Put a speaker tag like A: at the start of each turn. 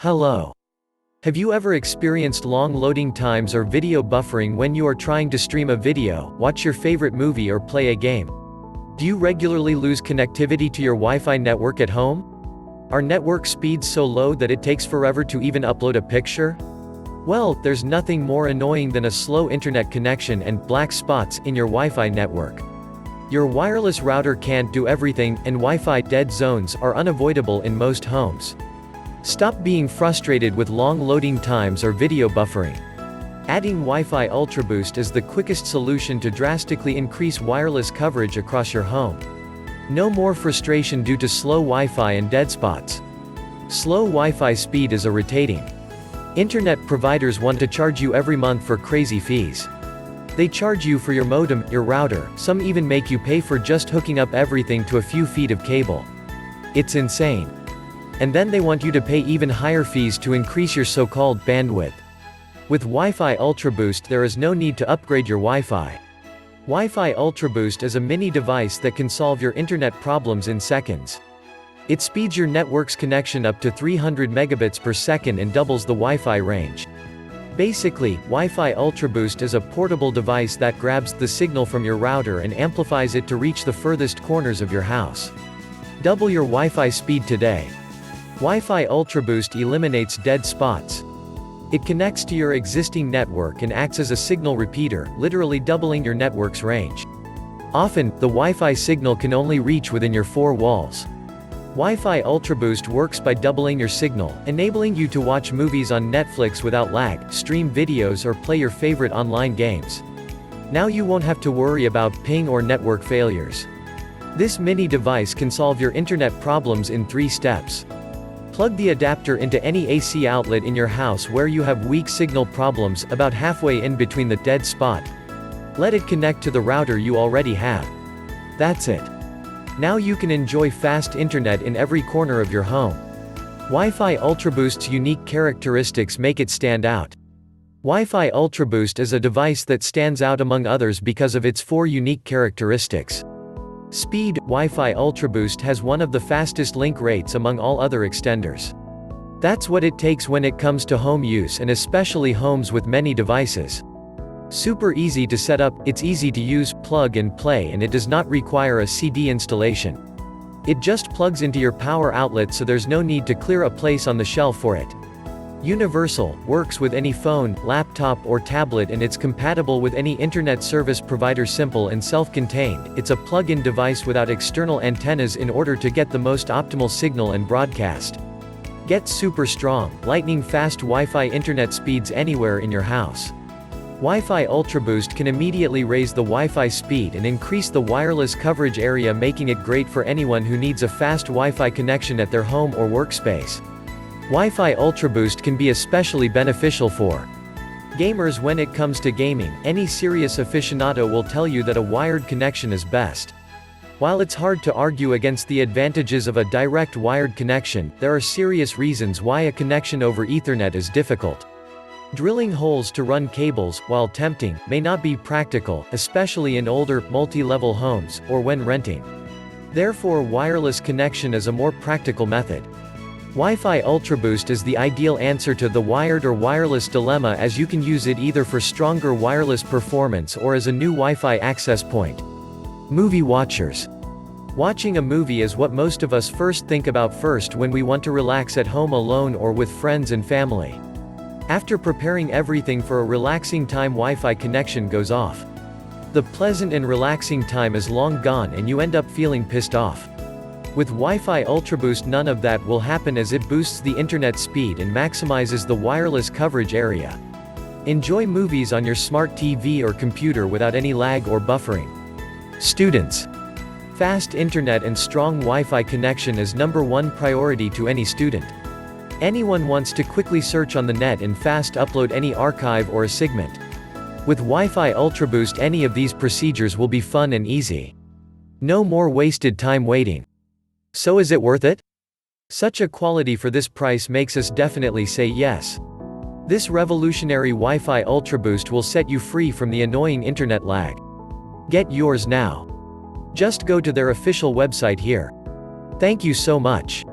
A: Hello. Have you ever experienced long loading times or video buffering when you are trying to stream a video, watch your favorite movie or play a game? Do you regularly lose connectivity to your Wi-Fi network at home? Are network speeds so low that it takes forever to even upload a picture? Well, there's nothing more annoying than a slow internet connection and black spots in your Wi-Fi network. Your wireless router can't do everything, and Wi-Fi dead zones are unavoidable in most homes. Stop being frustrated with long loading times or video buffering. Adding Wi-Fi UltraBoost is the quickest solution to drastically increase wireless coverage across your home. No more frustration due to slow Wi-Fi and dead spots. Slow Wi-Fi speed is irritating. Internet providers want to charge you every month for crazy fees. They charge you for your modem, your router, some even make you pay for just hooking up everything to a few feet of cable. It's insane. And then they want you to pay even higher fees to increase your so-called bandwidth. With Wi-Fi UltraBoost there is no need to upgrade your Wi-Fi. Wi-Fi UltraBoost is a mini device that can solve your internet problems in seconds. It speeds your network's connection up to 300 megabits per second and doubles the Wi-Fi range. Basically, Wi-Fi UltraBoost is a portable device that grabs the signal from your router and amplifies it to reach the furthest corners of your house. Double your Wi-Fi speed today. Wi-Fi UltraBoost eliminates dead spots. It connects to your existing network and acts as a signal repeater, literally doubling your network's range. Often, the Wi-Fi signal can only reach within your four walls. Wi-Fi UltraBoost works by doubling your signal, enabling you to watch movies on Netflix without lag, stream videos or play your favorite online games. Now you won't have to worry about ping or network failures. This mini device can solve your internet problems in 3 steps. Plug the adapter into any AC outlet in your house where you have weak signal problems, about halfway in between the dead spot. Let it connect to the router you already have. That's it. Now you can enjoy fast internet in every corner of your home. Wi-Fi UltraBoost's unique characteristics make it stand out. Wi-Fi UltraBoost is a device that stands out among others because of its 4 unique characteristics. Speed. Wi-Fi UltraBoost has one of the fastest link rates among all other extenders. That's what it takes when it comes to home use, and especially homes with many devices. Super easy to set up, it's easy to use, plug and play, and it does not require a CD installation. It just plugs into your power outlet, so there's no need to clear a place on the shelf for it. Universal, works with any phone, laptop or tablet, and it's compatible with any internet service provider. Simple and self-contained, it's a plug-in device without external antennas in order to get the most optimal signal and broadcast. Get super strong, lightning-fast Wi-Fi internet speeds anywhere in your house. Wi-Fi UltraBoost can immediately raise the Wi-Fi speed and increase the wireless coverage area, making it great for anyone who needs a fast Wi-Fi connection at their home or workspace. Wi-Fi UltraBoost can be especially beneficial for gamers. When it comes to gaming, any serious aficionado will tell you that a wired connection is best. While it's hard to argue against the advantages of a direct wired connection, there are serious reasons why a connection over Ethernet is difficult. Drilling holes to run cables, while tempting, may not be practical, especially in older, multi-level homes, or when renting. Therefore, wireless connection is a more practical method. Wi-Fi UltraBoost is the ideal answer to the wired or wireless dilemma, as you can use it either for stronger wireless performance or as a new Wi-Fi access point. Movie watchers. Watching a movie is what most of us first think about when we want to relax at home alone or with friends and family. After preparing everything for a relaxing time, Wi-Fi connection goes off. The pleasant and relaxing time is long gone and you end up feeling pissed off. With Wi-Fi UltraBoost none of that will happen, as it boosts the internet speed and maximizes the wireless coverage area. Enjoy movies on your smart TV or computer without any lag or buffering. Students. Fast internet and strong Wi-Fi connection is #1 priority to any student. Anyone wants to quickly search on the net and fast upload any archive or a segment. With Wi-Fi UltraBoost any of these procedures will be fun and easy. No more wasted time waiting. So is it worth it? Such a quality for this price makes us definitely say yes. This revolutionary Wi-Fi UltraBoost will set you free from the annoying internet lag. Get yours now. Just go to their official website here. Thank you so much.